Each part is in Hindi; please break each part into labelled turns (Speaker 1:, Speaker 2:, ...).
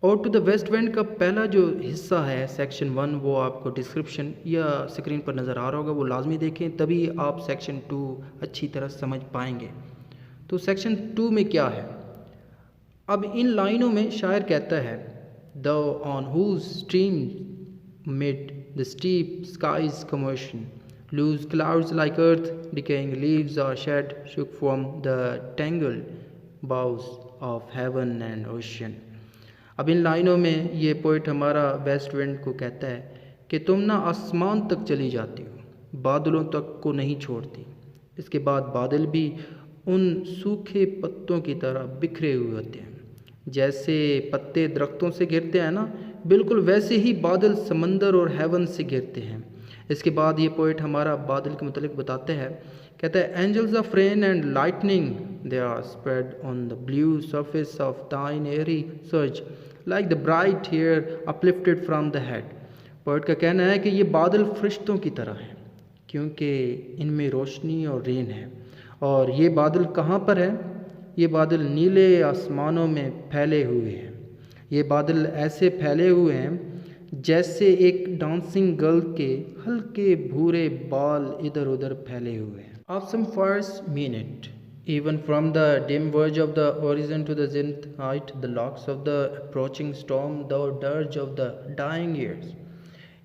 Speaker 1: और टू द वेस्ट विंड का पहला जो हिस्सा है सेक्शन 1, वो आपको डिस्क्रिप्शन या स्क्रीन पर नज़र आ रहा होगा, वो लाजमी देखें, तभी आप सेक्शन 2 अच्छी तरह समझ पाएंगे। तो सेक्शन 2 में क्या है? अब इन लाइनों में शायर कहता है, the on whose stream mid the steep skies commotion loose clouds like earth decaying leaves are shed shook from the tangled boughs of heaven and ocean. अब इन लाइनों में ये पोइट हमारा वेस्ट विंड को कहता है कि तुम ना आसमान तक चली जाती हो, बादलों तक को नहीं छोड़ती। इसके बाद बादल भी उन सूखे पत्तों की तरह बिखरे हुए होते हैं, जैसे पत्ते दरख्तों से गिरते हैं ना, बिल्कुल वैसे ही बादल समंदर और हेवन से गिरते हैं। इसके बाद ये पोइट हमारा बादल के मुतालिक बताते हैं, कहता है, angels of rain and lightning they are spread on the blue surface of thine airy surge like the bright hair uplifted from the head. Poet का कहना है कि ये बादल फरिश्तों की तरह हैं, क्योंकि इनमें रोशनी और रेन है। और ये बादल कहाँ पर है? ये बादल नीले आसमानों में फैले हुए हैं। ये बादल ऐसे फैले हुए हैं जैसे एक डांसिंग गर्ल के हल्के भूरे बाल इधर उधर फैले हुए हैं। Of some fires mean it, even from the dim verge of the horizon to the zenith height, the locks of the approaching storm, the dirge of the dying years।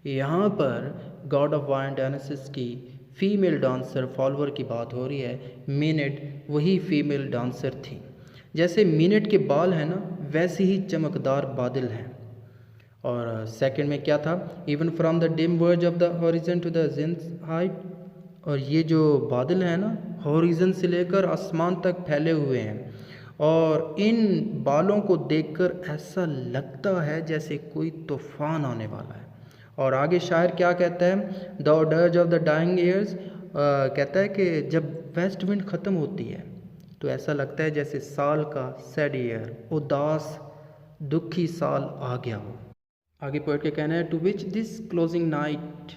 Speaker 1: यहाँ पर गॉड ऑफ वाइन डायनासिस की फ़ीमेल डांसर फॉलोअर की बात हो रही है। मिनट वही फीमेल डांसर थी। जैसे मिनट के बाल हैं ना, वैसे ही चमकदार बादल हैं। और सेकंड में क्या था? Even from the dim verge of the horizon to the zenith height. और ये जो बादल हैं ना, हॉरिजन से लेकर आसमान तक फैले हुए हैं, और इन बालों को देखकर ऐसा लगता है जैसे कोई तूफान आने वाला है। और आगे शायर क्या कहता है? The dirge of the dying years, कहता है कि जब वेस्ट विंड ख़त्म होती है तो ऐसा लगता है जैसे साल का सैड ईयर, उदास दुखी साल आ गया हो। आगे पोएट का कहना है, to which this closing night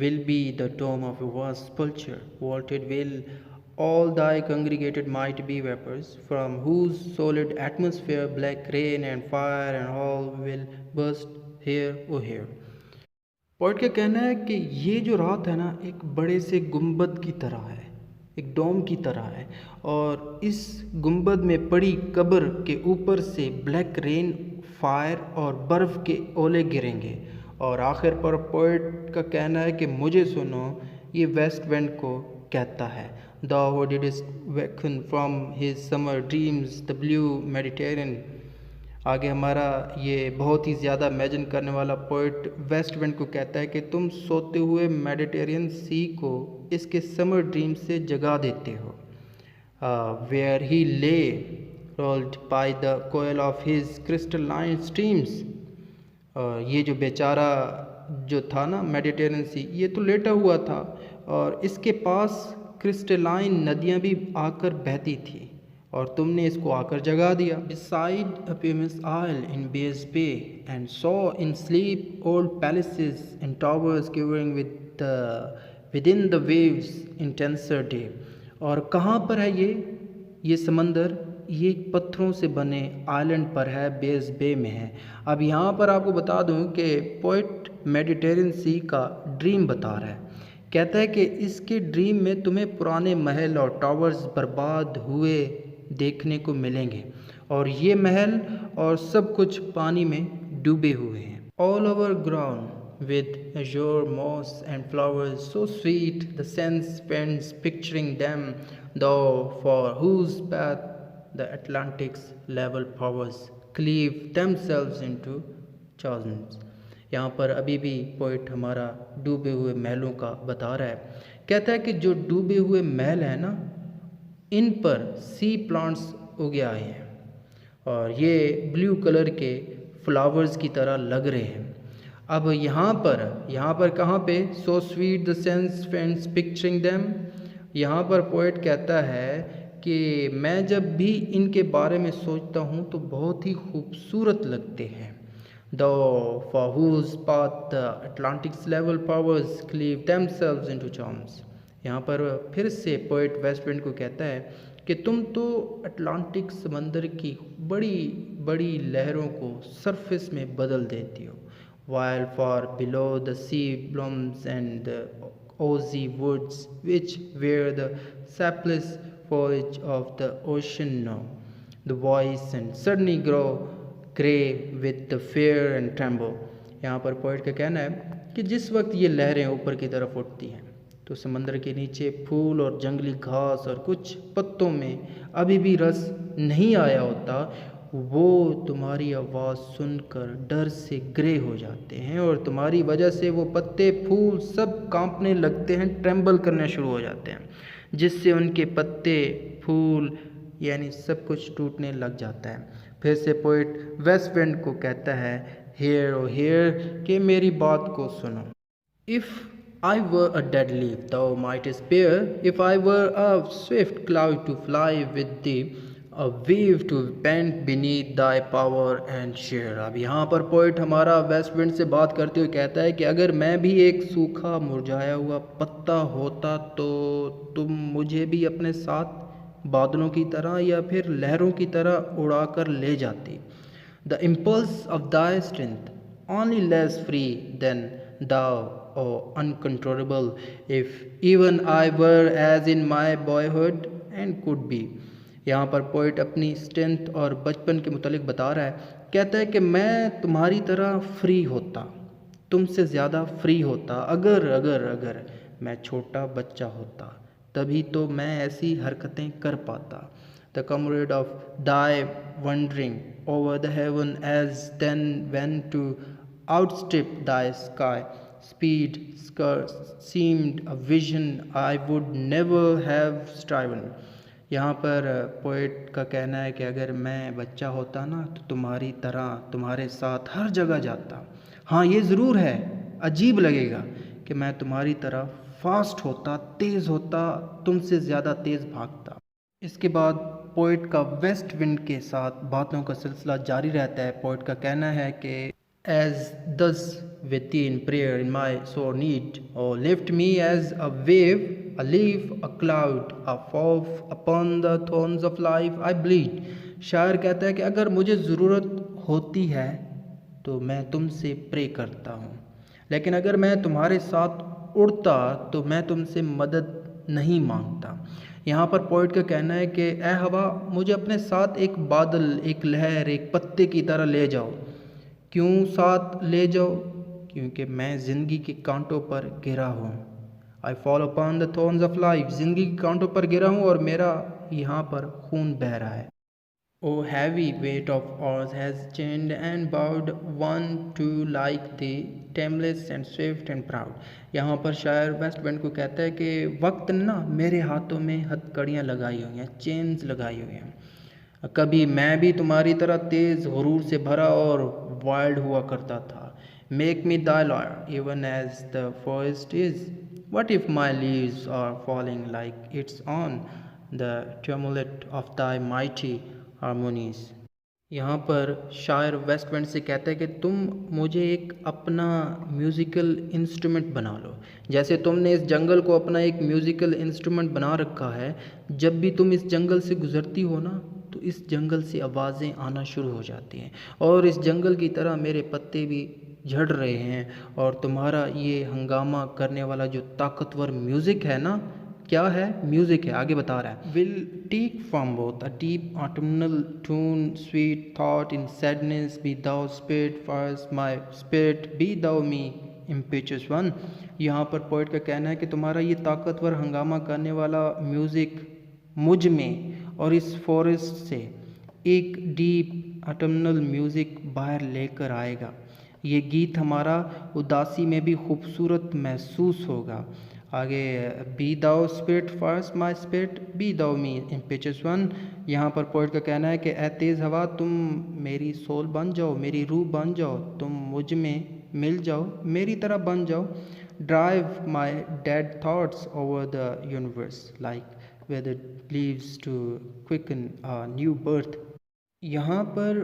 Speaker 1: will be the tomb of a vast sepulchre, vaulted will all thy congregated might be vapors, from whose solid atmosphere black rain and fire and all will burst here o here। Poet का कहना है कि ये जो रात है ना, एक बड़े से गुंबद की तरह है, एक डोम की तरह है, और इस गुंबद में पड़ी कब्र के ऊपर से ब्लैक रेन, फायर और बर्फ़ के ओले गिरेंगे। और आखिर पर पोइट का कहना है कि मुझे सुनो, ये वेस्ट विंड को कहता है, Thou who didst waken from his summer dreams the blue Mediterranean। आगे हमारा ये बहुत ही ज़्यादा इमेजिन करने वाला पोइट वेस्ट विंड को कहता है कि तुम सोते हुए मेडिटेरियन सी को इसके समर ड्रीम से जगा देते हो। Where he lay rolled by the coil of his crystalline streams. ये जो बेचारा जो था ना मेडिटेरियन सी, ये तो लेटा हुआ था और इसके पास क्रिस्टलाइन नदियाँ भी आकर बहती थी, और तुमने इसको आकर जगा दिया। Beside a famous isle in Bears Bay and saw in sleep old palaces and towers quivering within the waves intenser day। और कहाँ पर है ये समंदर? ये पत्थरों से बने आइलैंड पर है, बेस बे में है। अब यहाँ पर आपको बता दूँ कि पोइट मेडिटेरियन सी का ड्रीम बता रहा है। कहता है कि इसके ड्रीम में तुम्हें पुराने महल और टावर्स बर्बाद हुए देखने को मिलेंगे, और ये महल और सब कुछ पानी में डूबे हुए हैं। All over ground with azure moss and flowers so sweet the sense spends picturing them, though for whose path the Atlantic's level powers cleave themselves into chasms। यहाँ पर अभी भी पोइट हमारा डूबे हुए महलों का बता रहा है। कहता है कि जो डूबे हुए महल हैं ना, इन पर सी प्लांट्स उगे आए हैं, और ये ब्लू कलर के फ्लावर्स की तरह लग रहे हैं। अब यहाँ पर कहाँ पे? So sweet the sense friends picturing them. यहाँ पर पोइट कहता है कि मैं जब भी इनके बारे में सोचता हूँ तो बहुत ही खूबसूरत लगते हैं। Though for whose path the Atlantic's level powers cleave themselves into charms। यहाँ पर फिर से पोइट वेस्ट विंड को कहता है कि तुम तो अटलांटिक समंदर की बड़ी बड़ी लहरों को सरफेस में बदल देती हो। While far below the sea blooms and the oozy woods which wear the sapless foliage of the ocean know the voice and suddenly grow grey with the fear and tremble। यहाँ पर पोइट का कहना है कि जिस वक्त ये लहरें ऊपर की तरफ उठती हैं तो समंदर के नीचे फूल और जंगली घास और कुछ पत्तों में अभी भी रस नहीं आया होता, वो तुम्हारी आवाज़ सुनकर डर से ग्रे हो जाते हैं और तुम्हारी वजह से वो पत्ते फूल सब कांपने लगते हैं, ट्रेम्बल करने शुरू हो जाते हैं, जिससे उनके पत्ते फूल यानी सब कुछ टूटने लग जाता है। फिर से पोइट वेस्ट विंड को कहता है, हियर ओ हियर, कि मेरी बात को सुनो। If I were a dead leaf, thou mightest spare. If I were a swift cloud to fly with thee, a wave to bend beneath thy power and share। अब यहाँ पर पोइट हमारा वेस्ट विंड से बात करते हुए कहता है कि अगर मैं भी एक सूखा मुरझाया हुआ पत्ता होता तो तुम मुझे भी अपने साथ बादलों की तरह या फिर लहरों की तरह उड़ाकर ले जाती। The impulse of thy strength, only less free than thou, O uncontrollable, if even I were as in my boyhood and could be। यहाँ पर पोइट अपनी स्ट्रेंथ और बचपन के मुतालिक बता रहा है, कहता है कि मैं तुम्हारी तरह फ्री होता, तुमसे ज़्यादा फ्री होता अगर अगर अगर मैं छोटा बच्चा होता, तभी तो मैं ऐसी हरकतें कर पाता। The comrade of thy wandering over the heaven as then went to outstrip thy sky speed scarce seemed a vision I would never have striven। यहाँ पर पोइट का कहना है कि अगर मैं बच्चा होता ना तो तुम्हारी तरह तुम्हारे साथ हर जगह जाता। हाँ, ये ज़रूर है, अजीब लगेगा कि मैं तुम्हारी तरह फास्ट होता, तेज़ होता, तुमसे ज़्यादा तेज़ भागता। इसके बाद पोइट का वेस्ट विंड के साथ बातों का सिलसिला जारी रहता है। पोइट का कहना है कि as thus within prayer in my sore need, oh lift me as a wave, a leaf, a cloud, a fall upon the thorns of life I bleed। शायर कहता है कि अगर मुझे ज़रूरत होती है तो मैं तुमसे प्रे करता हूँ, लेकिन अगर मैं तुम्हारे साथ उड़ता तो मैं तुमसे मदद नहीं मांगता। यहाँ पर पोइट का कहना है कि ए हवा, मुझे अपने साथ एक बादल, एक लहर, एक पत्ते की तरह ले जाओ। क्यों साथ ले जाओ? क्योंकि मैं ज़िंदगी के कांटों पर गिरा हूँ। I fall upon the thorns of life, ज़िंदगी के कांटों पर गिरा हूँ और मेरा यहाँ पर खून बह रहा है। O heavy weight of ours has chained and bowed one to like the tameless and swift and proud। यहाँ पर शायर वेस्ट विंड को कहता है कि वक्त ने ना मेरे हाथों में हथकड़ियाँ लगाई हुई हैं, चेन्स लगाई हुई हैं। कभी मैं भी तुम्हारी तरह तेज़ गुरूर से भरा और वाइल्ड हुआ करता था। Make me thy lord even as the forest is। What if my leaves are falling like its on the tumult of thy mighty harmonies। यहाँ पर शायर वेस्ट विंड से कहता है कि तुम मुझे एक अपना म्यूज़िकल इंस्ट्रूमेंट बना लो, जैसे तुमने इस जंगल को अपना एक म्यूज़िकल इंस्ट्रूमेंट बना रखा है। जब भी तुम इस जंगल से गुज़रती हो ना तो इस जंगल से आवाज़ें आना शुरू हो जाती हैं और इस जंगल की तरह मेरे पत्ते भी झड़ रहे हैं और तुम्हारा ये हंगामा करने वाला जो ताकतवर म्यूज़िक है ना, क्या है? म्यूज़िक है। आगे बता रहा है, will take from both a deep autumnal tone sweet though in sadness be thou spirit first my spirit be thou me impetuous one. यहाँ पर पोइट का कहना है कि तुम्हारा ये ताकतवर हंगामा करने वाला म्यूज़िक मुझ में और इस फॉरेस्ट से एक डीप ऑटमनल म्यूज़िक बाहर लेकर आएगा। ये गीत हमारा उदासी में भी खूबसूरत महसूस होगा। आगे, be thou spirit first my spirit be thou me impetuous one. यहाँ पर पोइट का कहना है कि ए तेज़ हवा, तुम मेरी सोल बन जाओ, मेरी रूह बन जाओ, तुम मुझ में मिल जाओ, मेरी तरह बन जाओ। Drive my dead thoughts over the universe like where the leaves to quicken a new birth। यहाँ पर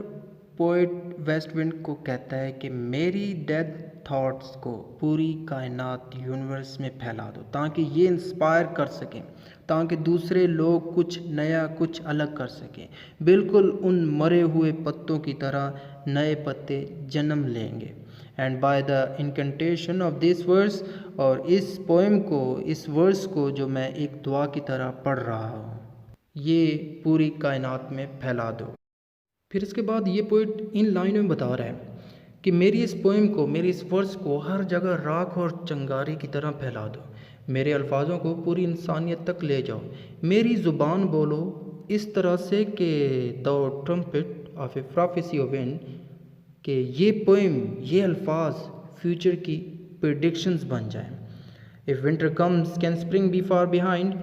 Speaker 1: पोएट वेस्टविंड को कहता है कि मेरी डेड थॉट्स को पूरी कायनात यूनिवर्स में फैला दो ताकि ये इंस्पायर कर सकें, ताकि दूसरे लोग कुछ नया कुछ अलग कर सकें। बिल्कुल उन मरे हुए पत्तों की तरह नए पत्ते जन्म लेंगे। And by the incantation of this verse, और इस पोएम को, इस वर्स को जो मैं एक दुआ की तरह पढ़ रहा हूँ, ये पूरी कायनात में फैला दो। फिर इसके बाद ये पोइट इन लाइनों में बता रहा है कि मेरी इस पोएम को, मेरी इस वर्स को हर जगह राख और चिंगारी की तरह फैला दो। मेरे अल्फाजों को पूरी इंसानियत तक ले जाओ। मेरी ज़ुबान बोलो इस तरह से कि the trumpet of A prophecy of and, कि ये पोएम, ये अल्फाज फ्यूचर की प्रेडिक्शंस बन जाएं। If winter comes can spring be far behind.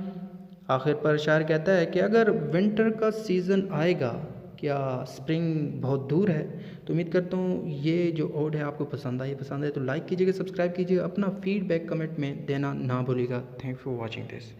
Speaker 1: आखिर पर शायर कहता है कि अगर विंटर का सीज़न आएगा, क्या स्प्रिंग बहुत दूर है। तो उम्मीद करता हूँ ये जो ओड है आपको पसंद आए तो लाइक कीजिएगा, सब्सक्राइब कीजिएगा, अपना फीडबैक कमेंट में देना ना भूलिएगा। Thank for watching this.